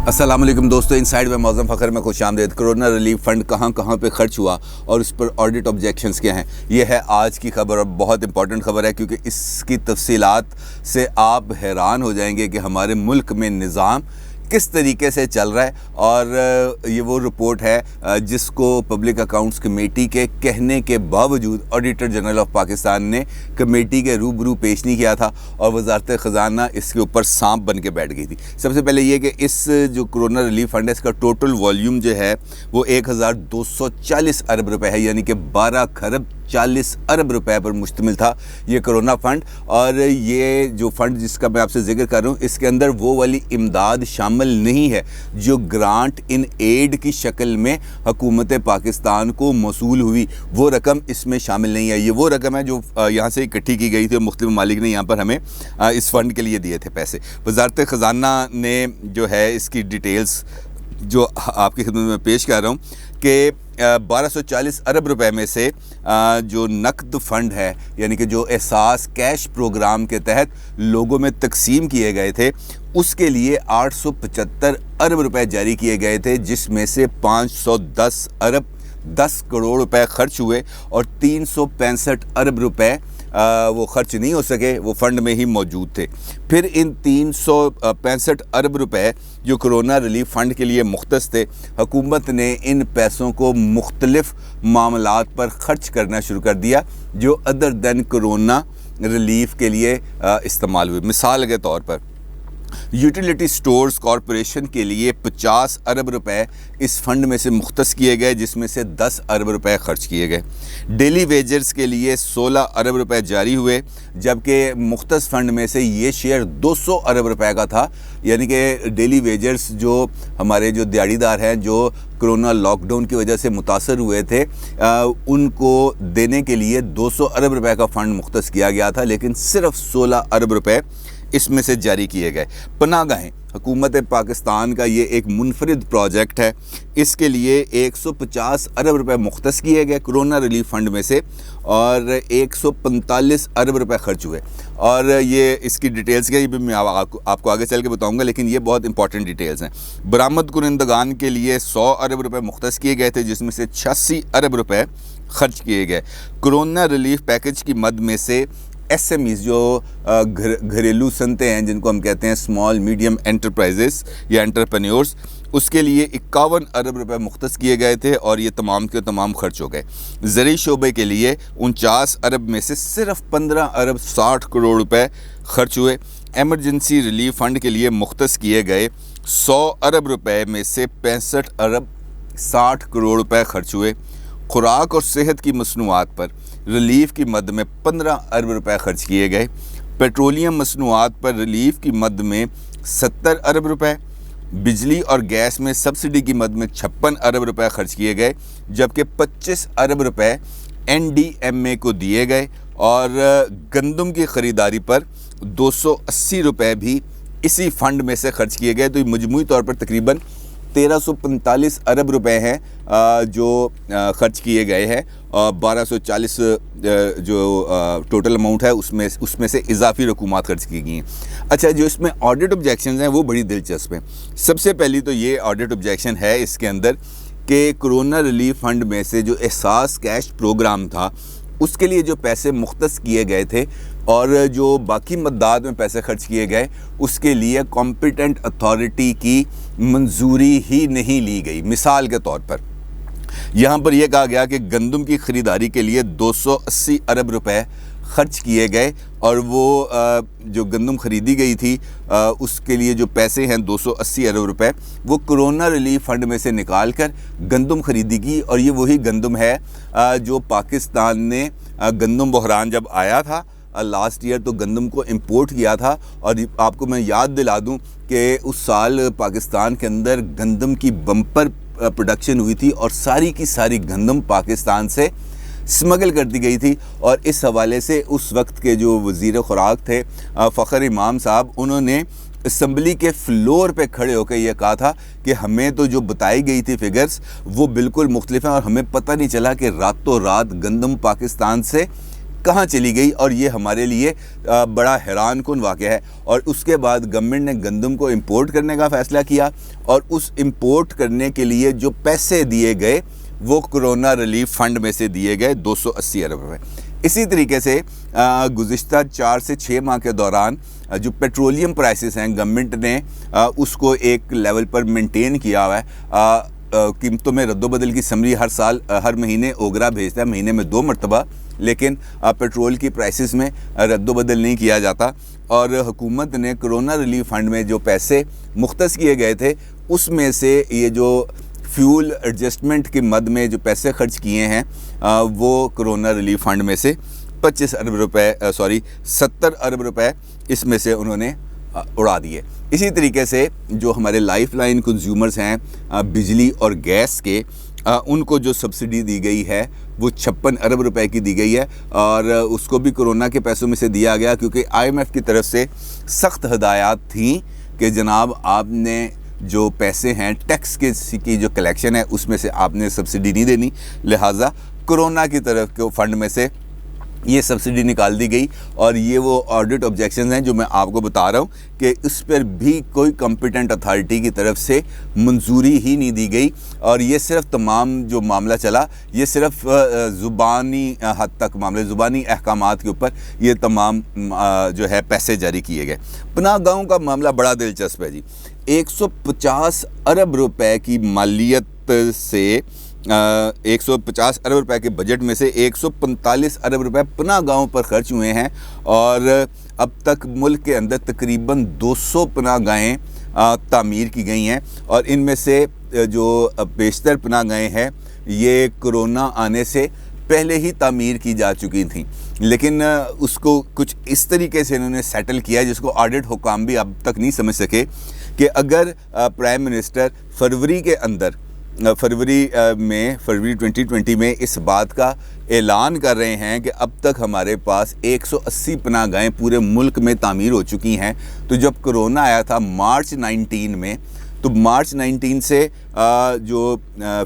السلام علیکم دوستو، انسائیڈ میں معظم فخر میں خوش آمدید۔ کرونا ریلیف فنڈ کہاں کہاں پہ خرچ ہوا اور اس پر آڈٹ آبجیکشنز کیا ہیں، یہ ہے آج کی خبر اور بہت امپورٹنٹ خبر ہے، کیونکہ اس کی تفصیلات سے آپ حیران ہو جائیں گے کہ ہمارے ملک میں نظام کس طریقے سے چل رہا ہے۔ اور یہ وہ رپورٹ ہے جس کو پبلک اکاؤنٹس کمیٹی کے کہنے کے باوجود آڈیٹر جنرل آف پاکستان نے کمیٹی کے روبرو پیش نہیں کیا تھا، اور وزارت خزانہ اس کے اوپر سانپ بن کے بیٹھ گئی تھی۔ سب سے پہلے یہ کہ اس جو کرونا ریلیف فنڈ ہے، اس کا ٹوٹل والیوم جو ہے وہ 1240 ارب روپے ہے، یعنی کہ 12 خرب 40 ارب روپے پر مشتمل تھا یہ کرونا فنڈ۔ اور یہ جو فنڈ جس کا میں آپ سے ذکر کر رہا ہوں، اس کے اندر وہ والی امداد شامل نہیں ہے جو گرانٹ ان ایڈ کی شکل میں حکومت پاکستان کو موصول ہوئی، وہ رقم اس میں شامل نہیں ہے۔ یہ وہ رقم ہے جو یہاں سے اکٹھی کی گئی تھی اور مختلف ممالک نے یہاں پر ہمیں اس فنڈ کے لیے دیے تھے پیسے۔ وزارت خزانہ نے جو ہے اس کی ڈیٹیلز جو آپ کی خدمت میں پیش کر رہا ہوں کہ 1240 ارب روپے میں سے جو نقد فنڈ ہے، یعنی کہ جو احساس کیش پروگرام کے تحت لوگوں میں تقسیم کیے گئے تھے، اس کے لیے 875 ارب روپے جاری کیے گئے تھے، جس میں سے 510 ارب 10 کروڑ روپے خرچ ہوئے اور 365 ارب روپے وہ خرچ نہیں ہو سکے، وہ فنڈ میں ہی موجود تھے۔ پھر ان 365 ارب روپے جو کرونا ریلیف فنڈ کے لیے مختص تھے، حکومت نے ان پیسوں کو مختلف معاملات پر خرچ کرنا شروع کر دیا جو ادر دین کرونا ریلیف کے لیے استعمال ہوئے۔ مثال کے طور پر یوٹیلیٹی سٹورز کارپوریشن کے لیے 50 ارب روپے اس فنڈ میں سے مختص کیے گئے، جس میں سے 10 ارب روپے خرچ کیے گئے۔ ڈیلی ویجرز کے لیے 16 ارب روپے جاری ہوئے، جبکہ مختص فنڈ میں سے یہ شیئر 200 ارب روپے کا تھا، یعنی کہ ڈیلی ویجرز جو ہمارے جو دیہڑی دار ہیں جو کرونا لاک ڈاؤن کی وجہ سے متاثر ہوئے تھے، ان کو دینے کے لیے 200 ارب روپے کا فنڈ مختص کیا گیا تھا، لیکن صرف 16 ارب روپے اس میں سے جاری کیے گئے۔ پناہ گاہیں، حکومت پاکستان کا یہ ایک منفرد پروجیکٹ ہے، اس کے لیے 150 ارب روپے مختص کیے گئے کرونا ریلیف فنڈ میں سے، اور 145 ارب روپے خرچ ہوئے۔ اور یہ اس کی ڈیٹیلز کے بھی میں آپ کو آگے چل کے بتاؤں گا، لیکن یہ بہت امپورٹنٹ ڈیٹیلز ہیں۔ برآمد کنندگان کے لیے 100 ارب روپے مختص کیے گئے تھے، جس میں سے 86 ارب روپے خرچ کیے گئے۔ کرونا ریلیف پیکج کی مد میں سے ایس ایم ایز جو گھریلو صنعتیں ہیں، جن کو ہم کہتے ہیں اسمال میڈیم انٹرپرائزز یا انٹرپرینیورز، اس کے لیے 51 ارب روپے مختص کیے گئے تھے، اور یہ تمام کے تمام خرچ ہو گئے۔ زرعی شعبے کے لیے 49 ارب میں سے صرف 15 ارب 60 کروڑ روپے خرچ ہوئے۔ ایمرجنسی ریلیف فنڈ کے لیے مختص کیے گئے 100 ارب روپے میں سے 65 ارب 60 کروڑ روپے خرچ ہوئے۔ خوراک اور صحت کی مصنوعات پر ریلیف کی مد میں 15 ارب روپے خرچ کیے گئے۔ پیٹرولیم مصنوعات پر ریلیف کی مد میں 70 ارب روپے۔ بجلی اور گیس میں سبسڈی کی مد میں 56 ارب روپے خرچ کیے گئے، جبکہ 25 ارب روپے NDMA کو دیے گئے، اور گندم کی خریداری پر 280 روپے بھی اسی فنڈ میں سے خرچ کیے گئے۔ تو یہ مجموعی طور پر تقریباً 1345 ارب روپے ہیں جو خرچ کیے گئے ہیں، اور 1240 جو ٹوٹل اماؤنٹ ہے اس میں سے اضافی رقومات خرچ کی گئی ہیں۔ اچھا، جو اس میں آڈٹ آبجیکشنز ہیں وہ بڑی دلچسپ ہیں۔ سب سے پہلی تو یہ آڈٹ آبجیکشن ہے اس کے اندر کہ کرونا ریلیف فنڈ میں سے جو احساس کیش پروگرام تھا، اس کے لیے جو پیسے مختص کیے گئے تھے اور جو باقی مداد میں پیسے خرچ کیے گئے، اس کے لیے کمپیٹنٹ اتھارٹی کی منظوری ہی نہیں لی گئی۔ مثال کے طور پر یہاں پر یہ کہا گیا کہ گندم کی خریداری کے لیے 280 ارب روپے خرچ کیے گئے، اور وہ جو گندم خریدی گئی تھی اس کے لیے جو پیسے ہیں 280 ارب روپے، وہ کرونا ریلیف فنڈ میں سے نکال کر گندم خریدی گئی۔ اور یہ وہی گندم ہے جو پاکستان نے گندم بحران جب آیا تھا لاسٹ ایئر، تو گندم کو امپورٹ کیا تھا۔ اور آپ کو میں یاد دلا دوں کہ اس سال پاکستان کے اندر گندم کی بمپر پروڈکشن ہوئی تھی، اور ساری کی ساری گندم پاکستان سے سمگل کر دی گئی تھی۔ اور اس حوالے سے اس وقت کے جو وزیر خوراک تھے فخر امام صاحب، انہوں نے اسمبلی کے فلور پہ کھڑے ہو کے یہ کہا تھا کہ ہمیں تو جو بتائی گئی تھی فگرز وہ بالکل مختلف ہیں، اور ہمیں پتہ نہیں چلا کہ راتوں رات گندم پاکستان سے کہاں چلی گئی، اور یہ ہمارے لیے بڑا حیران کن واقعہ ہے۔ اور اس کے بعد گورنمنٹ نے گندم کو امپورٹ کرنے کا فیصلہ کیا، اور اس امپورٹ کرنے کے لیے جو پیسے دیے گئے وہ کرونا ریلیف فنڈ میں سے دیے گئے 280 ارب روپے۔ اسی طریقے سے گزشتہ 4 سے 6 ماہ کے دوران جو پیٹرولیم پرائسز ہیں گورنمنٹ نے اس کو ایک لیول پر مینٹین کیا ہوا ہے۔ قیمتوں میں رد و بدل کی سمری ہر مہینے اوگرا بھیجتا ہے، مہینے میں 2 مرتبہ، لیکن پیٹرول کی پرائسز میں رد و بدل نہیں کیا جاتا۔ اور حکومت نے کرونا ریلیف فنڈ میں جو پیسے مختص کیے گئے تھے اس میں سے یہ جو فیول ایڈجسٹمنٹ کی مد میں جو پیسے خرچ کیے ہیں وہ کرونا ریلیف فنڈ میں سے 70 ارب روپے اس میں سے انہوں نے اڑا دیے۔ اسی طریقے سے جو ہمارے لائف لائن کنزیومرز ہیں بجلی اور گیس کے، ان کو جو سبسڈی دی گئی ہے وہ 56 ارب روپے کی دی گئی ہے، اور اس کو بھی کرونا کے پیسوں میں سے دیا گیا، کیونکہ IMF کی طرف سے سخت ہدایات تھیں کہ جناب آپ نے جو پیسے ہیں ٹیکس کی جو کلیکشن ہے اس میں سے آپ نے سبسڈی نہیں دینی، لہٰذا کرونا کی طرف کے فنڈ میں سے یہ سبسڈی نکال دی گئی۔ اور یہ وہ آڈٹ آبجیکشنز ہیں جو میں آپ کو بتا رہا ہوں کہ اس پر بھی کوئی کمپیٹنٹ اتھارٹی کی طرف سے منظوری ہی نہیں دی گئی، اور یہ صرف تمام جو معاملہ چلا یہ صرف زبانی حد تک معاملے، زبانی احکامات کے اوپر یہ تمام جو ہے پیسے جاری کیے گئے۔ پناہ گاہوں کا معاملہ بڑا دلچسپ ہے جی۔ 150 ارب روپے کی مالیت سے 150 ارب روپے کے بجٹ میں سے 145 ارب روپے پناہ گاہوں پر خرچ ہوئے ہیں، اور اب تک ملک کے اندر تقریباً 200 پناہ گاہیں تعمیر کی گئی ہیں، اور ان میں سے جو بیشتر پناہ گاہیں ہیں یہ کرونا آنے سے پہلے ہی تعمیر کی جا چکی تھیں، لیکن اس کو کچھ اس طریقے سے انہوں نے سیٹل کیا جس کو آڈٹ حکام بھی اب تک نہیں سمجھ سکے کہ اگر پرائم منسٹر فروری 2020 میں اس بات کا اعلان کر رہے ہیں کہ اب تک ہمارے پاس 180 پناہ گاہیں پورے ملک میں تعمیر ہو چکی ہیں، تو جب کرونا آیا تھا مارچ 19 میں، تو مارچ 19 سے جو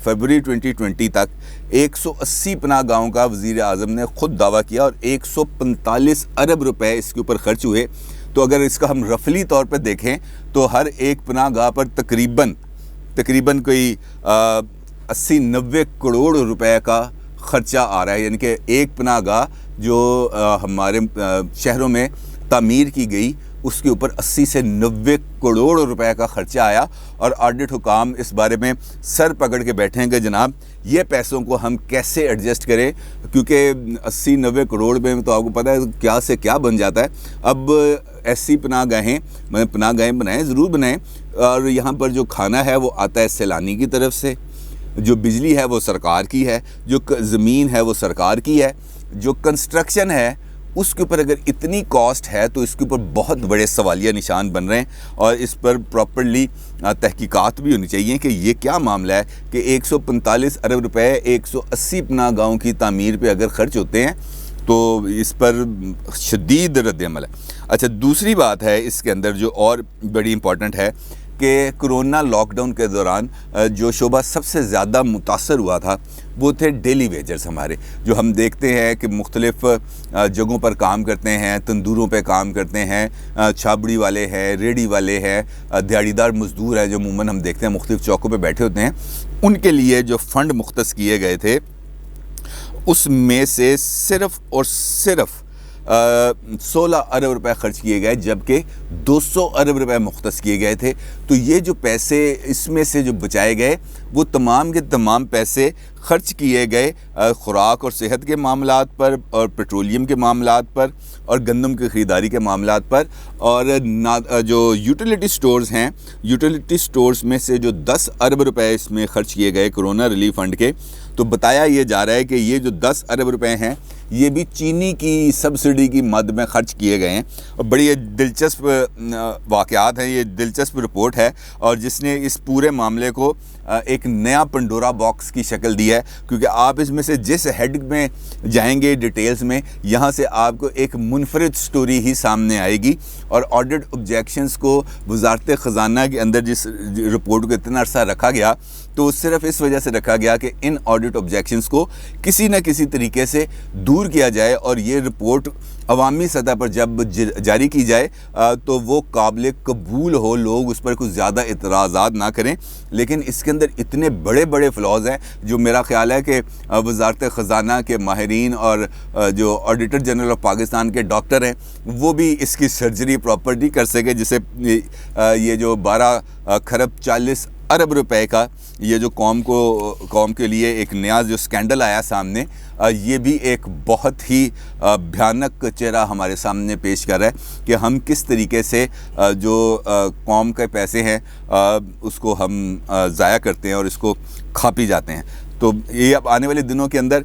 فروری 2020 تک 180 پناہ گاہوں کا وزیر اعظم نے خود دعویٰ کیا، اور 145 ارب روپے اس کے اوپر خرچ ہوئے۔ تو اگر اس کا ہم رفلی طور پہ دیکھیں تو ہر ایک پناہ گاہ پر تقریباً کوئی 80-90 کروڑ روپے کا خرچہ آ رہا ہے، یعنی کہ ایک پناہ گاہ جو ہمارے شہروں میں تعمیر کی گئی اس کے اوپر 80 سے 90 کروڑ روپے کا خرچہ آیا، اور آڈٹ حکام اس بارے میں سر پکڑ کے بیٹھے ہیں کہ جناب یہ پیسوں کو ہم کیسے ایڈجسٹ کریں، کیونکہ 80-90 کروڑ میں تو آپ کو پتہ ہے کیا سے کیا بن جاتا ہے۔ اب ایسی پناہ گاہیں بنائیں، ضرور بنائیں، اور یہاں پر جو کھانا ہے وہ آتا ہے سیلانی کی طرف سے، جو بجلی ہے وہ سرکار کی ہے، جو زمین ہے وہ سرکار کی ہے، جو کنسٹرکشن ہے اس کے اوپر اگر اتنی کاسٹ ہے تو اس کے اوپر بہت بڑے سوالیہ نشان بن رہے ہیں، اور اس پر پراپرلی تحقیقات بھی ہونی چاہیے کہ یہ کیا معاملہ ہے کہ 145 ارب روپے 180 پناہ گاہوں کی تعمیر پہ اگر خرچ ہوتے ہیں تو اس پر شدید رد عمل ہے۔ اچھا، دوسری بات ہے اس کے اندر جو اور بڑی امپورٹنٹ ہے کہ کرونا لاک ڈاؤن کے دوران جو شعبہ سب سے زیادہ متاثر ہوا تھا وہ تھے ڈیلی ویجرز ہمارے، جو ہم دیکھتے ہیں کہ مختلف جگہوں پر کام کرتے ہیں، تندوروں پہ کام کرتے ہیں، چھابڑی والے ہیں، ریڑھی والے ہیں، دیہڑی دار مزدور ہیں جو عموماً ہم دیکھتے ہیں مختلف چوکوں پہ بیٹھے ہوتے ہیں۔ ان کے لیے جو فنڈ مختص کیے گئے تھے اس میں سے صرف اور صرف 16 ارب روپے خرچ کیے گئے، جبکہ 200 ارب روپے مختص کیے گئے تھے۔ تو یہ جو پیسے اس میں سے جو بچائے گئے وہ تمام کے تمام پیسے خرچ کیے گئے خوراک اور صحت کے معاملات پر، اور پیٹرولیم کے معاملات پر، اور گندم کی خریداری کے معاملات پر، اور جو یوٹیلیٹی سٹورز ہیں، یوٹیلیٹی سٹورز میں سے جو 10 ارب روپے اس میں خرچ کیے گئے کرونا ریلیف فنڈ کے، تو بتایا یہ جا رہا ہے کہ یہ جو 10 ارب روپے ہیں یہ بھی چینی کی سبسڈی کی مد میں خرچ کیے گئے ہیں۔ اور بڑی دلچسپ واقعات ہیں، یہ دلچسپ رپورٹ ہے، اور جس نے اس پورے معاملے کو ایک نیا پنڈورا باکس کی شکل دی ہے، کیونکہ آپ اس میں سے جس ہیڈ میں جائیں گے ڈیٹیلز میں، یہاں سے آپ کو ایک منفرد سٹوری ہی سامنے آئے گی۔ اور آڈٹ آبجیکشنز کو وزارت خزانہ کے اندر جس رپورٹ کو اتنا عرصہ رکھا گیا تو صرف اس وجہ سے رکھا گیا کہ ان آڈٹ آبجیکشنز کو کسی نہ کسی طریقے سے دور منظور کیا جائے اور یہ رپورٹ عوامی سطح پر جب جاری کی جائے تو وہ قابل قبول ہو، لوگ اس پر کچھ زیادہ اعتراضات نہ کریں. لیکن اس کے اندر اتنے بڑے بڑے فلاز ہیں جو میرا خیال ہے کہ وزارت خزانہ کے ماہرین اور جو آڈیٹر جنرل آف پاکستان کے ڈاکٹر ہیں وہ بھی اس کی سرجری پراپر نہیں کر سکے. جسے یہ جو 12 کھرب 40 ارب روپے کا یہ جو قوم کے لیے ایک نیا جو سکینڈل آیا سامنے، یہ بھی ایک بہت ہی بھیانک چہرہ ہمارے سامنے پیش کر رہا ہے کہ ہم کس طریقے سے جو قوم کے پیسے ہیں اس کو ہم ضائع کرتے ہیں اور اس کو کھا پی جاتے ہیں. تو یہ اب آنے والے دنوں کے اندر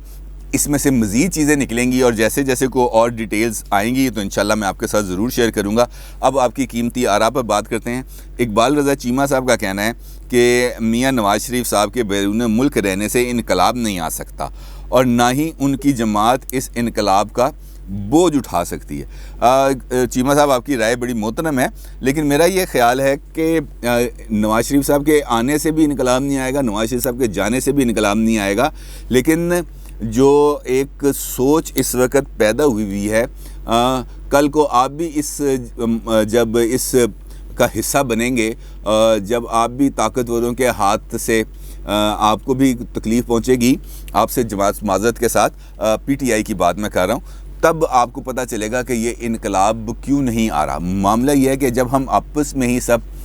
اس میں سے مزید چیزیں نکلیں گی اور جیسے جیسے کو اور ڈیٹیلز آئیں گی تو انشاءاللہ میں آپ کے ساتھ ضرور شیئر کروں گا. اب آپ کی قیمتی آراء پر بات کرتے ہیں. اقبال رضا چیمہ صاحب کا کہنا ہے کہ میاں نواز شریف صاحب کے بیرون ملک رہنے سے انقلاب نہیں آ سکتا اور نہ ہی ان کی جماعت اس انقلاب کا بوجھ اٹھا سکتی ہے. چیمہ صاحب آپ کی رائے بڑی محترم ہے، لیکن میرا یہ خیال ہے کہ نواز شریف صاحب کے آنے سے بھی انقلاب نہیں آئے گا، نواز شریف صاحب کے جانے سے بھی انقلاب نہیں آئے گا. لیکن جو ایک سوچ اس وقت پیدا ہوئی ہے، کل کو آپ بھی جب اس کا حصہ بنیں گے، جب آپ بھی طاقتوروں کے ہاتھ سے آپ کو بھی تکلیف پہنچے گی، آپ سے جماعت معذرت کے ساتھ پی ٹی آئی کی بات میں کر رہا ہوں، تب آپ کو پتہ چلے گا کہ یہ انقلاب کیوں نہیں آ رہا. معاملہ یہ ہے کہ جب ہم آپس میں ہی سب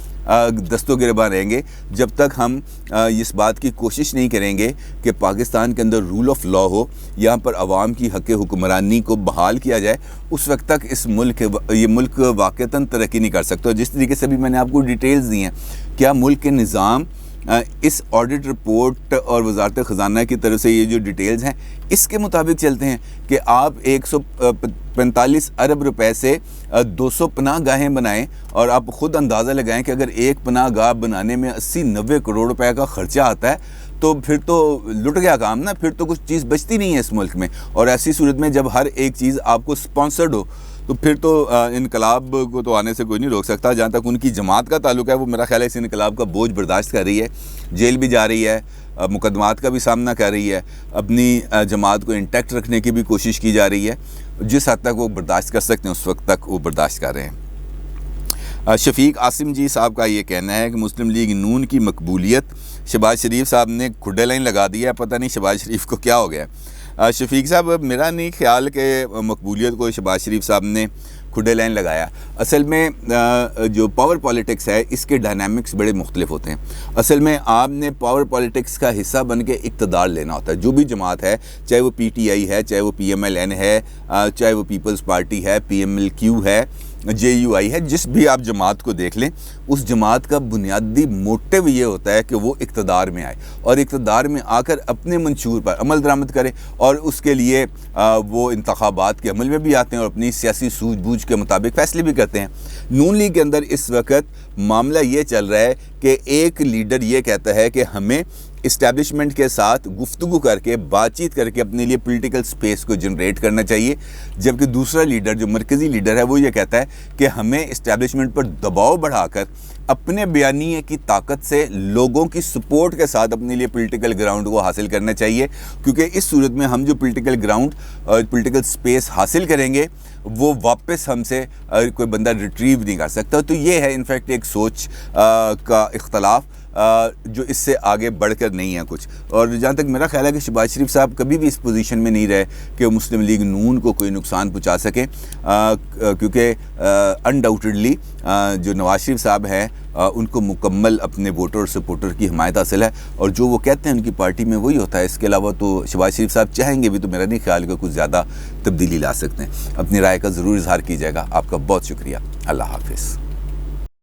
دست و گریباں رہیں گے، جب تک ہم اس بات کی کوشش نہیں کریں گے کہ پاکستان کے اندر رول آف لا ہو، یہاں پر عوام کی حق حکمرانی کو بحال کیا جائے، اس وقت تک یہ ملک واقعتاً ترقی نہیں کر سکتا. جس طریقے سے بھی میں نے آپ کو ڈیٹیلز دی ہیں، کیا ملک کے نظام اس آڈٹ رپورٹ اور وزارت خزانہ کی طرف سے یہ جو ڈیٹیلز ہیں اس کے مطابق چلتے ہیں کہ آپ 145 ارب روپے سے 200 پناہ گاہیں بنائیں اور آپ خود اندازہ لگائیں کہ اگر ایک پناہ گاہ بنانے میں 80-90 کروڑ روپے کا خرچہ آتا ہے تو پھر تو لٹ گیا کام نا، پھر تو کچھ چیز بچتی نہیں ہے اس ملک میں. اور ایسی صورت میں جب ہر ایک چیز آپ کو سپانسرڈ ہو تو پھر تو انقلاب کو تو آنے سے کوئی نہیں روک سکتا. جہاں تک ان کی جماعت کا تعلق ہے، وہ میرا خیال ہے اس انقلاب کا بوجھ برداشت کر رہی ہے، جیل بھی جا رہی ہے، مقدمات کا بھی سامنا کر رہی ہے، اپنی جماعت کو انٹیکٹ رکھنے کی بھی کوشش کی جا رہی ہے. جس حد تک وہ برداشت کر سکتے ہیں اس وقت تک وہ برداشت کر رہے ہیں. شفیق عاصم جی صاحب کا یہ کہنا ہے کہ مسلم لیگ نون کی مقبولیت شہباز شریف صاحب نے کھڈے لائن لگا دی ہے، پتہ نہیں شہباز شریف کو کیا ہو گیا. شفیق صاحب، میرا نہیں خیال کہ مقبولیت کو شہباز شریف صاحب نے کھڈے لائن لگایا. اصل میں جو پاور پالیٹکس ہے اس کے ڈائنامکس بڑے مختلف ہوتے ہیں. اصل میں آپ نے پاور پالیٹکس کا حصہ بن کے اقتدار لینا ہوتا ہے. جو بھی جماعت ہے، چاہے وہ پی ٹی آئی ہے، چاہے وہ پی ایم ایل این ہے، چاہے وہ پیپلز پارٹی ہے، پی ایم ایل کیو ہے، جے یو آئی ہے، جس بھی آپ جماعت کو دیکھ لیں، اس جماعت کا بنیادی موٹیو یہ ہوتا ہے کہ وہ اقتدار میں آئے اور اقتدار میں آ کر اپنے منشور پر عمل درآمد کرے اور اس کے لیے وہ انتخابات کے عمل میں بھی آتے ہیں اور اپنی سیاسی سوجھ بوجھ کے مطابق فیصلے بھی کرتے ہیں. نون لیگ کے اندر اس وقت معاملہ یہ چل رہا ہے کہ ایک لیڈر یہ کہتا ہے کہ ہمیں اسٹیبلشمنٹ کے ساتھ گفتگو کر کے بات چیت کر کے اپنے لیے پولیٹیکل سپیس کو جنریٹ کرنا چاہیے، جبکہ دوسرا لیڈر جو مرکزی لیڈر ہے وہ یہ کہتا ہے کہ ہمیں اسٹیبلشمنٹ پر دباؤ بڑھا کر اپنے بیانیے کی طاقت سے لوگوں کی سپورٹ کے ساتھ اپنے لیے پولیٹیکل گراؤنڈ کو حاصل کرنا چاہیے، کیونکہ اس صورت میں ہم جو پولیٹیکل گراؤنڈ اور پولیٹیکل سپیس حاصل کریں گے وہ واپس ہم سے کوئی بندہ ریٹریو نہیں کر سکتا. تو یہ ہے انفیکٹ ایک سوچ کا اختلاف جو اس سے آگے بڑھ کر نہیں ہے کچھ. اور جہاں تک میرا خیال ہے کہ شہباز شریف صاحب کبھی بھی اس پوزیشن میں نہیں رہے کہ وہ مسلم لیگ نون کو کوئی نقصان پہنچا سکیں، کیونکہ انڈاؤٹڈلی جو نواز شریف صاحب ہیں ان کو مکمل اپنے ووٹر اور سپورٹر کی حمایت حاصل ہے اور جو وہ کہتے ہیں ان کی پارٹی میں وہی ہوتا ہے. اس کے علاوہ تو شہباز شریف صاحب چاہیں گے بھی تو میرا نہیں خیال کہ کچھ زیادہ تبدیلی لا سکتے ہیں. اپنی رائے کا ضرور اظہار کیجیے گا. آپ کا بہت شکریہ. اللہ حافظ.